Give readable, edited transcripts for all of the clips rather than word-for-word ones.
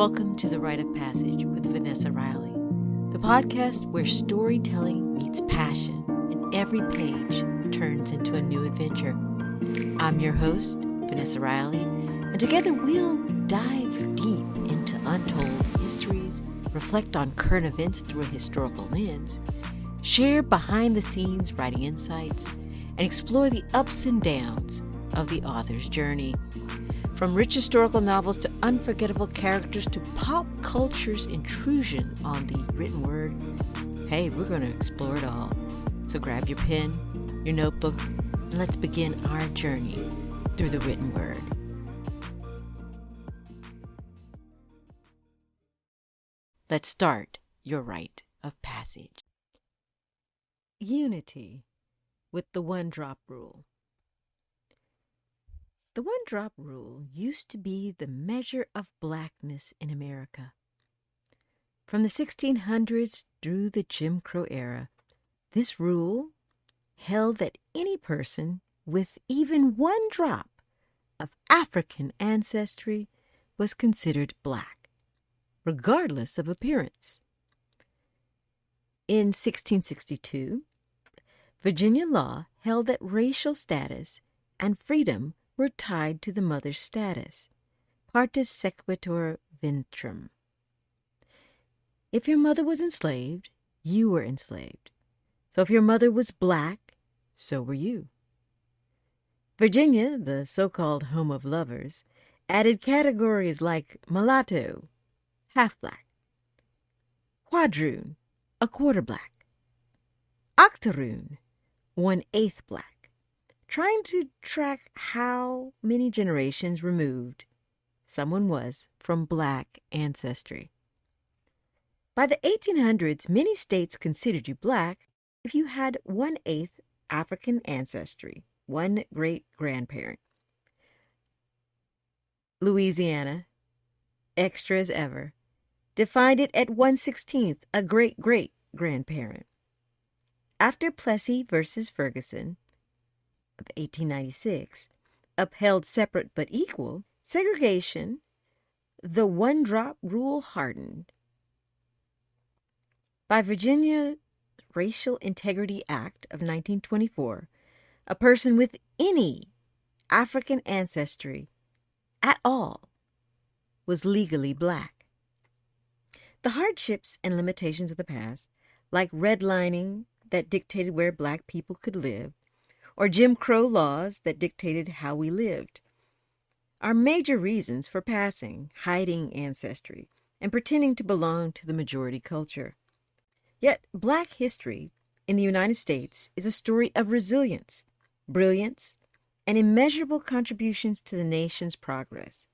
Welcome to The Rite of Passage with Vanessa Riley, the podcast where storytelling meets passion and every page turns into a new adventure. I'm your host, Vanessa Riley, and together we'll dive deep into untold histories, reflect on current events through a historical lens, share behind-the-scenes writing insights, and explore the ups and downs of the author's journey. From rich historical novels to unforgettable characters to pop culture's intrusion on the written word, hey, we're going to explore it all. So grab your pen, your notebook, and let's begin our journey through the written word. Let's start your rite of passage. Unity with the one-drop rule. The one-drop rule used to be the measure of blackness in America. From the 1600s through the Jim Crow era, this rule held that any person with even one drop of African ancestry was considered black, regardless of appearance. In 1662, Virginia law held that racial status and freedom were tied to the mother's status, partus sequitur ventrum. If your mother was enslaved, you were enslaved. So if your mother was black, so were you. Virginia, the so-called home of lovers, added categories like mulatto, half-black, quadroon, a quarter black, octoroon, 1/8 black, trying to track how many generations removed someone was from black ancestry. By the 1800s, many states considered you black if you had 1/8 African ancestry, one great-grandparent. Louisiana, extra as ever, defined it at 1/16, a great-great-grandparent. After Plessy versus Ferguson of 1896 upheld separate but equal segregation, the one-drop rule hardened. By Virginia Racial Integrity Act of 1924, a person with any African ancestry at all was legally black. The hardships and limitations of the past, like redlining that dictated where black people could live, or Jim Crow laws that dictated how we lived, are major reasons for passing, hiding ancestry, and pretending to belong to the majority culture. Yet black history in the United States is a story of resilience, brilliance, and immeasurable contributions to the nation's progress.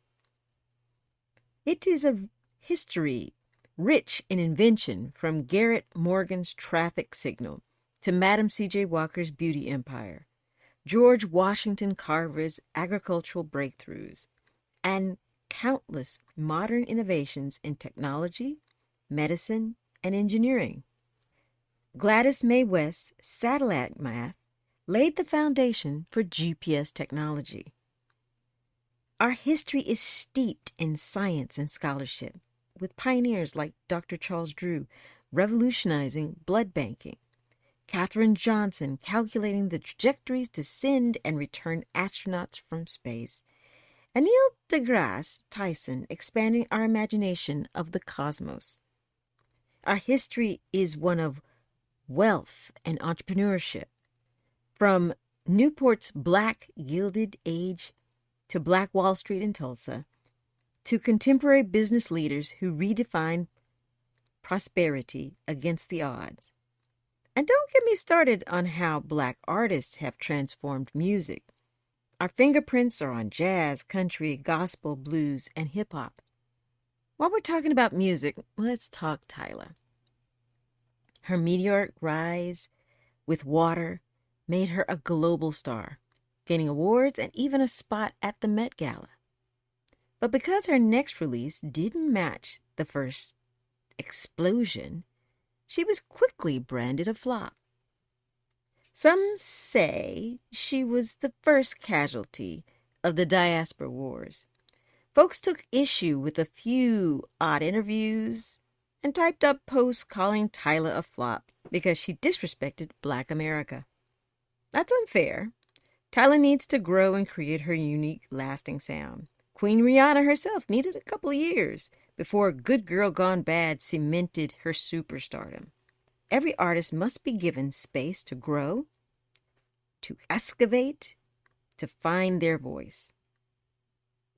It is a history rich in invention, from Garrett Morgan's traffic signal to Madam C.J. Walker's beauty empire, George Washington Carver's agricultural breakthroughs, and countless modern innovations in technology, medicine, and engineering. Gladys Mae West's satellite math laid the foundation for GPS technology. Our history is steeped in science and scholarship, with pioneers like Dr. Charles Drew revolutionizing blood banking, Katherine Johnson calculating the trajectories to send and return astronauts from space, and Neil deGrasse Tyson expanding our imagination of the cosmos. Our history is one of wealth and entrepreneurship, from Newport's Black Gilded Age to Black Wall Street in Tulsa, to contemporary business leaders who redefine prosperity against the odds. And don't get me started on how black artists have transformed music. Our fingerprints are on jazz, country, gospel, blues, and hip-hop. While we're talking about music, let's talk Tyla. Her meteoric rise with Water made her a global star, gaining awards and even a spot at the Met Gala. But because her next release didn't match the first explosion, she was quickly branded a flop. Some say she was the first casualty of the Diaspora wars. Folks took issue with a few odd interviews and typed up posts calling Tyla a flop because she disrespected Black America. That's unfair. Tyla needs to grow and create her unique, lasting sound. Queen Rihanna herself needed a couple of years before Good Girl Gone Bad cemented her superstardom. Every artist must be given space to grow, to excavate, to find their voice.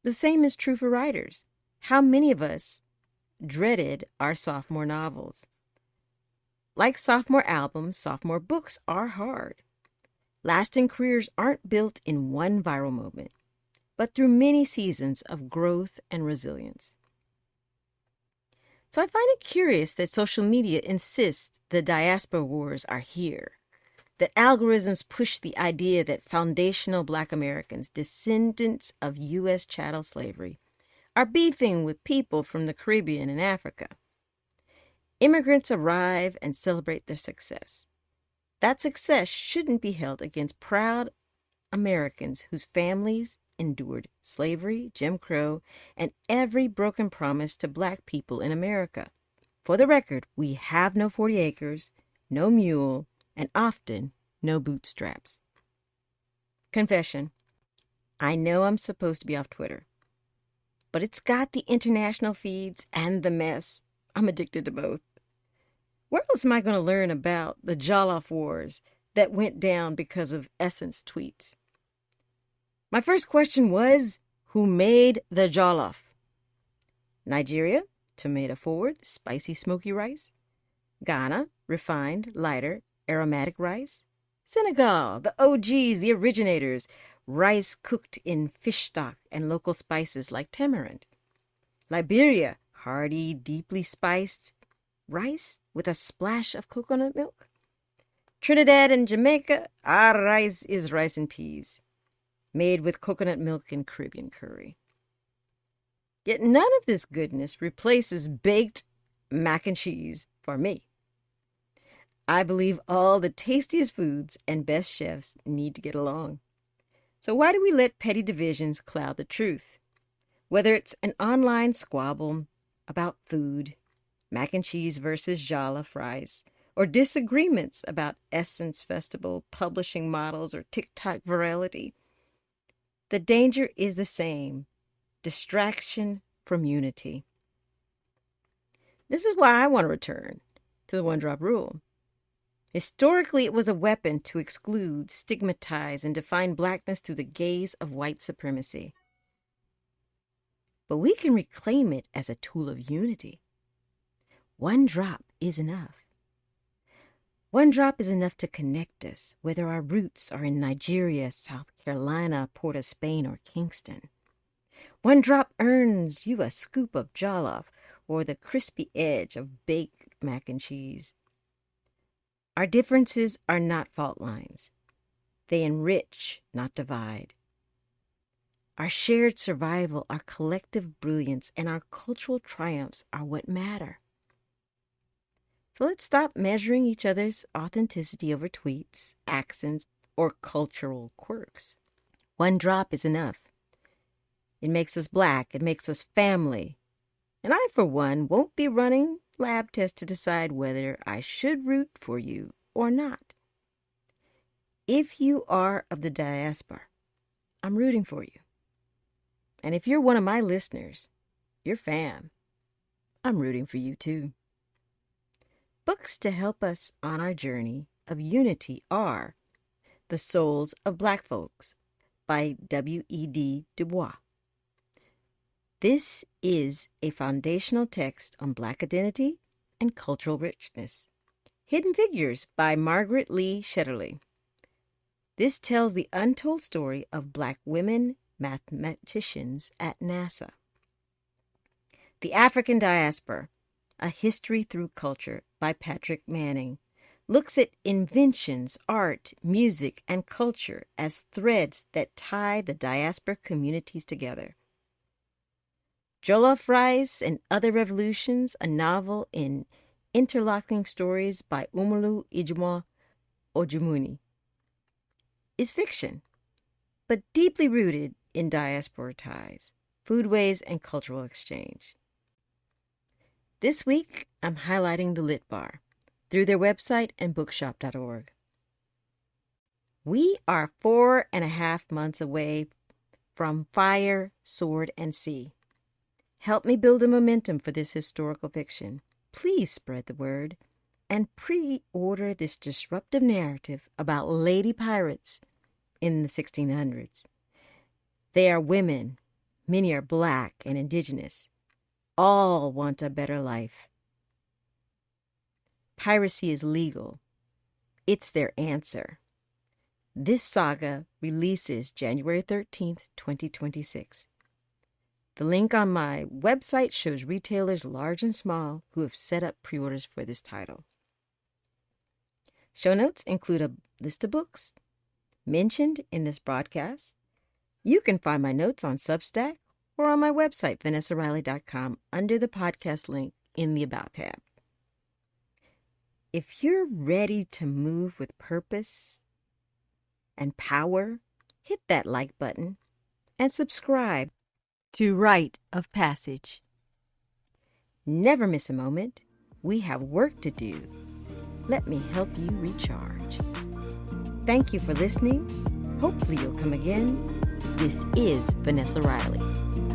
The same is true for writers. How many of us dreaded our sophomore novels? Like sophomore albums, sophomore books are hard. Lasting careers aren't built in one viral moment, but through many seasons of growth and resilience. So I find it curious that social media insists the diaspora wars are here, that algorithms push the idea that foundational Black Americans, descendants of U.S. chattel slavery, are beefing with people from the Caribbean and Africa. Immigrants arrive and celebrate their success. That success shouldn't be held against proud Americans whose families endured slavery, Jim Crow, and every broken promise to Black people in America. For the record, we have no 40 acres, no mule, and often no bootstraps. Confession. I know I'm supposed to be off Twitter, but it's got the international feeds and the mess. I'm addicted to both. Where else am I going to learn about the jollof wars that went down because of Essence tweets? My first question was, who made the jollof? Nigeria, tomato forward, spicy smoky rice. Ghana, refined, lighter, aromatic rice. Senegal, the OGs, the originators, rice cooked in fish stock and local spices like tamarind. Liberia, hearty, deeply spiced rice with a splash of coconut milk. Trinidad and Jamaica, our rice is rice and peas, made with coconut milk and Caribbean curry. Yet none of this goodness replaces baked mac and cheese for me. I believe all the tastiest foods and best chefs need to get along. So why do we let petty divisions cloud the truth? Whether it's an online squabble about food, mac and cheese versus jollof rice, or disagreements about Essence Festival, publishing models, or TikTok virality, the danger is the same: distraction from unity. This is why I want to return to the one-drop rule. Historically, it was a weapon to exclude, stigmatize, and define Blackness through the gaze of white supremacy. But we can reclaim it as a tool of unity. One drop is enough. One drop is enough to connect us, whether our roots are in Nigeria, South Carolina, Port of Spain, or Kingston. One drop earns you a scoop of jollof or the crispy edge of baked mac and cheese. Our differences are not fault lines. They enrich, not divide. Our shared survival, our collective brilliance, and our cultural triumphs are what matter. So let's stop measuring each other's authenticity over tweets, accents, or cultural quirks. One drop is enough. It makes us Black. It makes us family. And I, for one, won't be running lab tests to decide whether I should root for you or not. If you are of the diaspora, I'm rooting for you. And if you're one of my listeners, you're fam, I'm rooting for you too. Books to help us on our journey of unity are The Souls of Black Folks by W.E.D. Du Bois. This is a foundational text on Black identity and cultural richness. Hidden Figures by Margaret Lee Shetterly. This tells the untold story of Black women mathematicians at NASA. The African Diaspora, A History Through Culture by Patrick Manning, looks at inventions, art, music, and culture as threads that tie the diaspora communities together. Jollof Rice and Other Revolutions, a novel in interlocking stories by Umulu Ijoma Ojumuni, is fiction, but deeply rooted in diaspora ties. foodways, and cultural exchange. This week, I'm highlighting the Lit Bar through their website and bookshop.org. We are 4.5 months away from Fire, Sword, and Sea. Help me build a momentum for this historical fiction. Please spread the word and pre-order this disruptive narrative about lady pirates in the 1600s. They are women. Many are Black and Indigenous. All want a better life. Piracy is legal. It's their answer. This saga releases January 13th, 2026. The link on my website shows retailers large and small who have set up pre-orders for this title. Show notes include a list of books mentioned in this broadcast. You can find my notes on Substack or on my website, vanessariley.com, under the podcast link in the About tab. If you're ready to move with purpose and power, hit that like button and subscribe to Rite of Passage. Never miss a moment. We have work to do. Let me help you recharge. Thank you for listening. Hopefully you'll come again. This is Vanessa Riley.